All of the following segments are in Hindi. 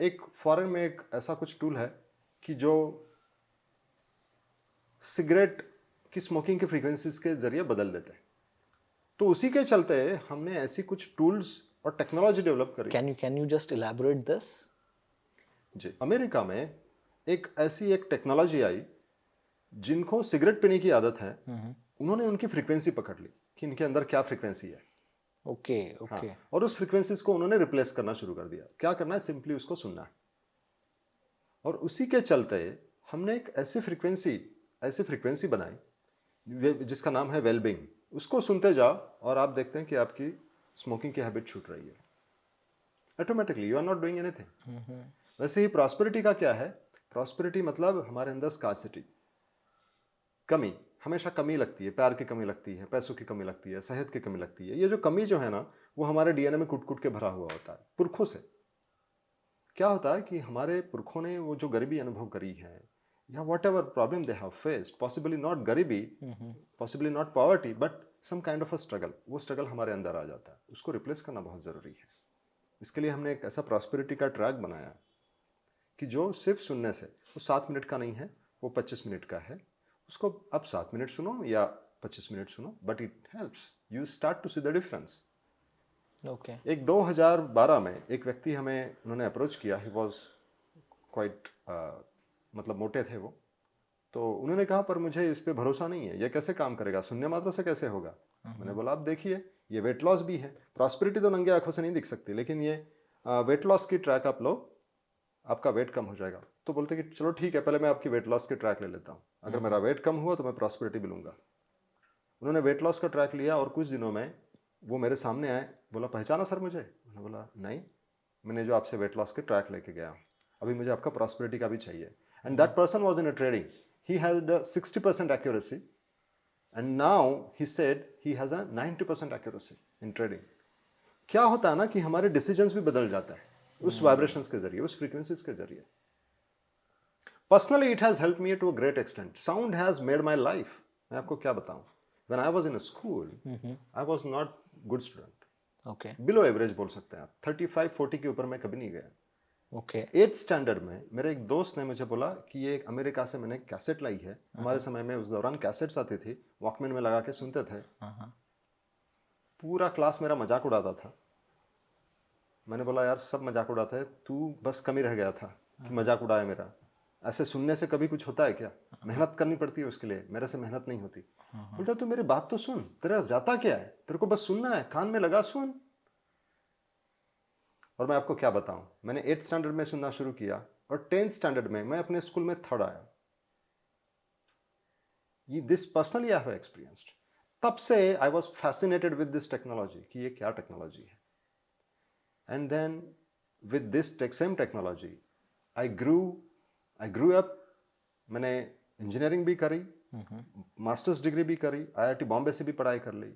एक फॉरेन में एक ऐसा कुछ टूल है कि जो सिगरेट की स्मोकिंग की फ्रीक्वेंसीज के जरिए बदल देते हैं। तो उसी के चलते हमने ऐसी कुछ टूल्स और टेक्नोलॉजी डेवलप करी। Can you just elaborate this? जी, अमेरिका में एक ऐसी एक टेक्नोलॉजी आई, जिनको सिगरेट पीने की आदत है, उन्होंने उनकी फ्रीक्वेंसी पकड़ ली कि इनके अंदर क्या फ्रीक्वेंसी है। ओके हाँ, ओके और उस फ्रीक्वेंसीज को उन्होंने रिप्लेस करना शुरू कर दिया। क्या करना है, सिंपली उसको सुनना है। और उसी के चलते हमने एक ऐसी फ्रीक्वेंसी बनाई जिसका नाम है वेलबींग। उसको सुनते जाओ और आप देखते हैं कि आपकी स्मोकिंग की हैबिट छूट रही है automatically. You are not doing anything. वैसे ही प्रॉस्पेरिटी का क्या है, प्रॉस्पेरिटी मतलब हमारे अंदर स्कार्सिटी, कमी, हमेशा कमी लगती है। प्यार की कमी लगती है, पैसों की कमी लगती है, सेहत की कमी लगती है। ये जो कमी जो है ना, वो हमारे डीएनए में कुट कुट के भरा हुआ होता है पुरखों से। क्या होता है कि हमारे पुरखों ने वो जो गरीबी अनुभव करी है, या whatever problem they have faced, possibly not गरीबी, possibly not poverty, but some kind of a struggle, वो स्ट्रगल हमारे अंदर आ जाता है। उसको रिप्लेस करना बहुत ज़रूरी है। इसके लिए हमने एक ऐसा प्रॉस्पेरिटी का ट्रैक बनाया कि जो सिर्फ सुनने से, वो 7 मिनट का नहीं है, वो 25 मिनट का है। उसको आप 7 मिनट सुनो या 25 मिनट सुनो, but it helps you start to see the difference. Okay एक 2012 में एक व्यक्ति हमें उन्होंने अप्रोच किया। ही वॉज क्वाइट मतलब मोटे थे वो। तो उन्होंने कहा पर मुझे इस पे भरोसा नहीं है, ये कैसे काम करेगा, सुनने मात्र से कैसे होगा। मैंने बोला आप देखिए, ये वेट लॉस भी है। प्रॉस्पेरिटी तो नंगे आंखों से नहीं दिख सकती, लेकिन ये वेट लॉस की ट्रैक आप लो, आपका वेट कम हो जाएगा। तो बोलते कि चलो ठीक है, पहले मैं आपकी वेट लॉस की ट्रैक ले लेता हूँ, अगर मेरा वेट कम हुआ तो मैं प्रॉस्पेरिटी भी लूँगा। उन्होंने वेट लॉस का ट्रैक लिया और कुछ दिनों में वो मेरे सामने आए। बोला पहचाना सर मुझे? मैंने बोला नहीं, मैंने जो आपसे वेट लॉस के ट्रैक लेके गया हूँ, अभी मुझे आपका प्रॉस्पेरिटी का भी चाहिए। And that person was in a trading, he had 60% accuracy, and now he said he has a 90% accuracy in trading. क्या होता है ना कि हमारे डिसीजंस भी बदल जाता है उस वाइब्रेशंस के जरिए, उस फ्रीक्वेंसीज के जरिए। Personally it has help me to a great extent. Sound has made my life. मैं आपको क्या बताऊं, when I was in school I was not good student, okay below average बोल सकते हैं आप। 35-40 के ऊपर मैं कभी नहीं गया। ओके 8th स्टैंडर्ड में मेरे एक दोस्त ने मुझे बोला कि ये एक अमेरिका से मैंने कैसेट लाई है। हमारे समय में उस दौरान कैसेट्स आती थी, वॉकमैन में लगा के सुनते थे। पूरा क्लास मेरा मजाक उड़ाता था। मैंने बोला यार सब मजाक उड़ाते हैं, तू बस कम ही रह गया था कि मजाक उड़ाए मेरा। ऐसे सुनने से कभी कुछ होता है क्या? मेहनत करनी पड़ती है उसके लिए, मेरे से मेहनत नहीं होती। बोलता तू मेरी बात तो सुन, तेरा जाता क्या है, तेरे को बस सुनना है, कान में लगा सुन। और मैं आपको क्या बताऊं, मैंने 8th स्टैंडर्ड में सुनना शुरू किया और 10th स्टैंडर्ड में मैं अपने स्कूल में थर्ड आया। ये this personally I have experienced. तब से I was fascinated with this technology कि ये क्या टेक्नोलॉजी है। And then with this same technology I grew up. मैंने इंजीनियरिंग भी करी, मास्टर्स डिग्री भी करी, आईआईटी बॉम्बे से भी पढ़ाई कर ली,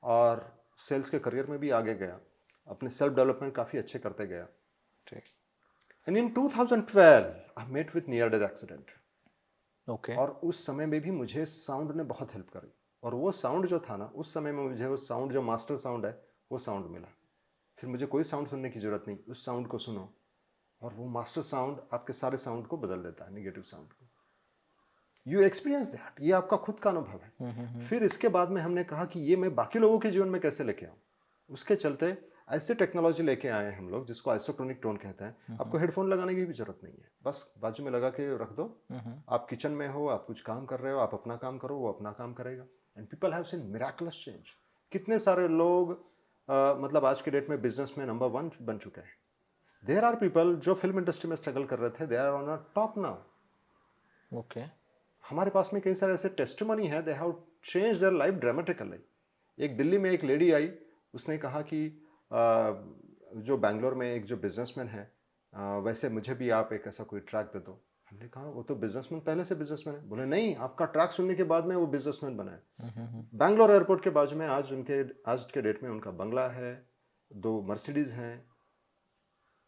और सेल्स के करियर में भी आगे गया, अपने सेल्फ डेवलपमेंट काफ़ी अच्छे करते गया। And in 2012 I met with near death accident. Okay और उस समय में भी मुझे साउंड ने बहुत हेल्प करी। और वो साउंड जो था ना, उस समय में मुझे वो साउंड जो मास्टर साउंड है, वो साउंड मिला। फिर मुझे कोई साउंड सुनने की ज़रूरत नहीं, उस साउंड को सुनो और वो मास्टर साउंड आपके सारे साउंड को बदल देता है, नेगेटिव साउंड को। यू एक्सपीरियंस दैट, ये आपका खुद का अनुभव है। फिर इसके बाद में हमने कहा कि ये मैं बाकी लोगों के जीवन में कैसे लेके आऊँ। उसके चलते ऐसे टेक्नोलॉजी लेके आए हैं हम लोग, जिसको आइसोटोनिक टोन कहते हैं। आपको हेडफोन लगाने की भी जरूरत नहीं है, बस बाजू में लगा के रख दो। आप किचन में हो, आप कुछ काम कर रहे हो, आप अपना काम करो, वो अपना काम करेगा। And people have seen miraculous change. कितने सारे लोग मतलब आज के डेट में बिजनेस में नंबर 1 बन चुके हैं। देयर आर पीपल जो फिल्म इंडस्ट्री में स्ट्रगल कर रहे थे, they are on a top now. Okay हमारे पास में कई सारे ऐसे टेस्टिमनी है, they have change their life dramatically. एक दिल्ली में एक लेडी आई, उसने कहा कि जो बैंगलोर में एक जो बिजनेसमैन है, वैसे मुझे भी आप एक ऐसा कोई ट्रैक दे दो। हमने कहा वो तो बिजनेसमैन पहले से बिजनेसमैन है। बोले नहीं, आपका ट्रैक सुनने के बाद में वो बिजनेसमैन बना है। बैंगलोर एयरपोर्ट के बाजू में आज के डेट में उनका बंगला है, 2 मर्सिडीज हैं।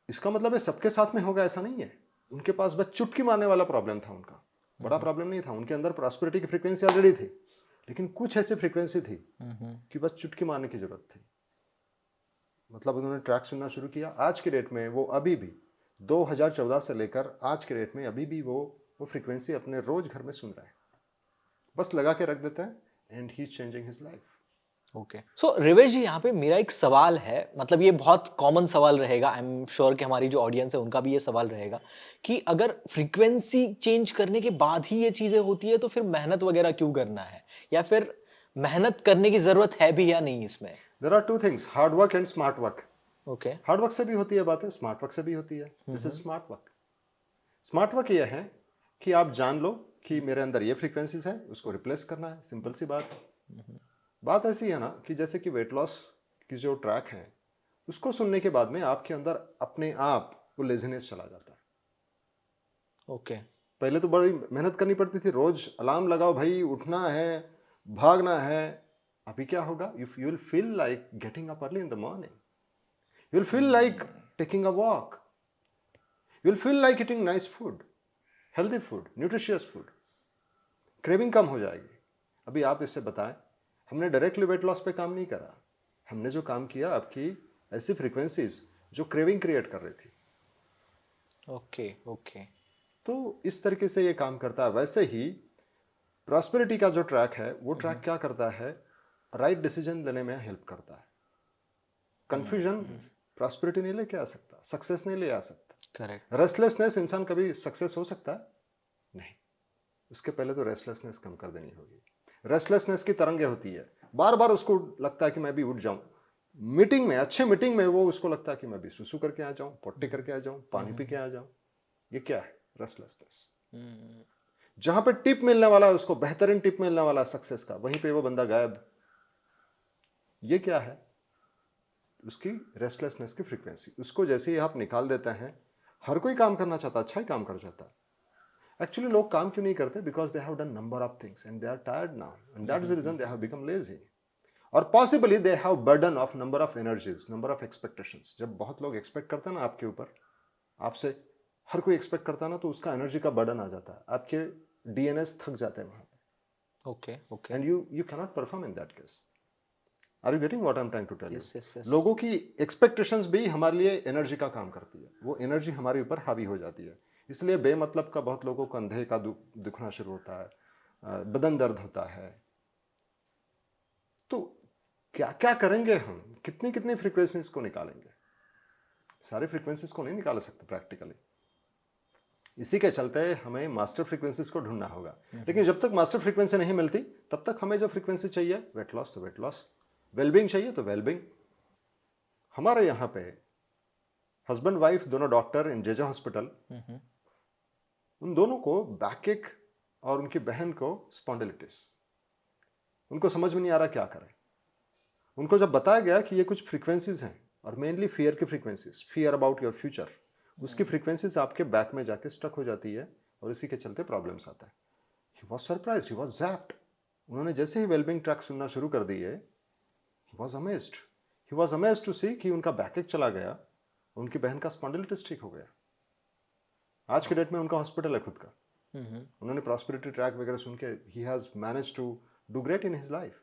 इसका मतलब है सबके साथ में होगा ऐसा नहीं है। उनके पास बस चुटकी मारने वाला प्रॉब्लम था, उनका बड़ा प्रॉब्लम नहीं था। उनके अंदर प्रॉस्पेरिटी की फ्रीक्वेंसी ऑलरेडी थी, लेकिन कुछ ऐसी फ्रीक्वेंसी थी कि बस चुटकी मारने की जरूरत थी। मतलब उन्होंने ट्रैक सुनना शुरू किया। आज के डेट में वो अभी भी 2014 से लेकर आज के डेट में अभी भी वो फ्रीक्वेंसी अपने रोज घर में सुन रहा है, बस लगा के रख देता है, and he is changing his life. Okay, so Rivesh ji, यहाँ पे मेरा एक सवाल है, मतलब ये बहुत कॉमन सवाल रहेगा, आई एम श्योर कि हमारी जो ऑडियंस है उनका भी ये सवाल रहेगा कि अगर फ्रीक्वेंसी चेंज करने के बाद ही ये चीजें होती है तो फिर मेहनत वगैरह क्यों करना है, या फिर मेहनत करने की जरूरत है भी या नहीं इसमें? There are two things, hard work and smart work. Okay, hard work से भी होती है बातें, स्मार्ट वर्क से भी होती है। This is smart work. Smart work ये है कि आप जान लो कि मेरे अंदर ये फ्रीक्वेंसीज है, उसको रिप्लेस करना है, सिंपल सी बात है। बात ऐसी है ना कि जैसे कि वेट लॉस की जो ट्रैक है, उसको सुनने के बाद में आपके अंदर अपने आप वो लेजीनेस चला जाता है। ओके, पहले तो बड़ी मेहनत करनी पड़ती थी, रोज अलार्म लगाओ भाई, उठना है, भागना है। अभी क्या होगा, you will feel like getting up early in the morning, you will feel like taking a walk, you will feel like eating nice food, healthy food, nutritious food. Craving कम हो जाएगी। अभी आप इससे बताएं, हमने डायरेक्टली वेट लॉस पे काम नहीं करा, हमने जो काम किया आपकी ऐसी फ्रीक्वेंसीज जो क्रेविंग क्रिएट कर रही थी, ओके, ओके, तो इस तरीके से ये काम करता है। वैसे ही प्रॉस्पेरिटी का जो ट्रैक है, वो ट्रैक क्या करता है, राइट डिसीजन लेने में हेल्प करता है। कंफ्यूजन प्रॉस्पेरिटी नहीं लेके आ सकता, सक्सेस नहीं ले आ सकता। करेक्ट, रेस्टलेसनेस, इंसान कभी सक्सेस हो सकता है? नहीं। उसके पहले तो रेस्टलेसनेस कम कर देनी होगी। रेस्टलेसनेस की तरंगे होती है, बार बार उसको लगता है कि मैं भी उठ जाऊं, मीटिंग में, अच्छे मीटिंग में वो उसको लगता है कि मैं भी सुसु करके आ जाऊं, पोटी करके आ जाऊं, पानी पी के आ जाऊं। ये क्या है? रेस्टलेसनेस। जहां पे टिप मिलने वाला है, उसको बेहतरीन टिप मिलने वाला है सक्सेस का, वहीं पे वो बंदा गायब। ये क्या है? उसकी रेस्टलेसनेस की फ्रीक्वेंसी। उसको जैसे ही आप निकाल देते हैं, हर कोई काम करना चाहता, अच्छा ही काम कर जाता है। एक्चुअली लोग काम क्यों नहीं करते? Because they have done number of things and they are tired now, and that is the reason they have become lazy, और possibly they have burden of number of energies, number of expectations. जब बहुत लोग एक्सपेक्ट करते हैं ना आपके ऊपर, आपसे हर कोई एक्सपेक्ट करता है ना, तो उसका एनर्जी का बर्डन आ जाता है, आपके डीएनएस थक जाते हैं वहां पे, okay, okay, and you can not perform in that case. Are you getting what I am trying to tell you? Yes, yes, yes, लोगों की एक्सपेक्टेशंस भी हमारे लिए एनर्जी का काम करती है, वो एनर्जी हमारे ऊपर हावी हो जाती है। इसलिए बेमतलब का बहुत लोगों को कंधे का दुखना शुरू होता है, बदन दर्द होता है। तो क्या क्या करेंगे हम? कितनी कितनी फ्रीक्वेंसीज को निकालेंगे? सारी फ्रीक्वेंसीज को नहीं निकाल सकते प्रैक्टिकली। इसी के चलते हमें मास्टर फ्रीक्वेंसीज को ढूंढना होगा। लेकिन जब तक मास्टर फ्रीक्वेंसी नहीं मिलती, तब तक हमें जो फ्रीक्वेंसी चाहिए, वेट लॉस तो वेट लॉस, वेलबींग चाहिए तो वेलबींग। हमारे यहाँ पे हस्बैंड वाइफ दोनों डॉक्टर इन जेजे हॉस्पिटल, उन दोनों को बैकएक और उनकी बहन को स्पॉन्डिलिटिस। उनको समझ में नहीं आ रहा क्या करें। उनको जब बताया गया कि ये कुछ फ्रीक्वेंसीज हैं, और मेनली फियर की frequencies, fear about your future, उसकी फ्रीक्वेंसीज आपके बैक में जाके स्टक हो जाती है, और इसी के चलते प्रॉब्लम्स आता है। He was surprise, he was zapped. उन्होंने जैसे ही वेलबींग ट्रैक सुनना शुरू कर दिए, he was amazed. He was amazed to see कि उनका बैकएक चला गया, उनकी बहन का स्पॉन्डिलिटिस ठीक हो गया। आज के डेट में उनका हॉस्पिटल है खुद का। उन्होंने प्रॉस्पेरिटी ट्रैक वगैरह सुन के, he has manage to do great in his life.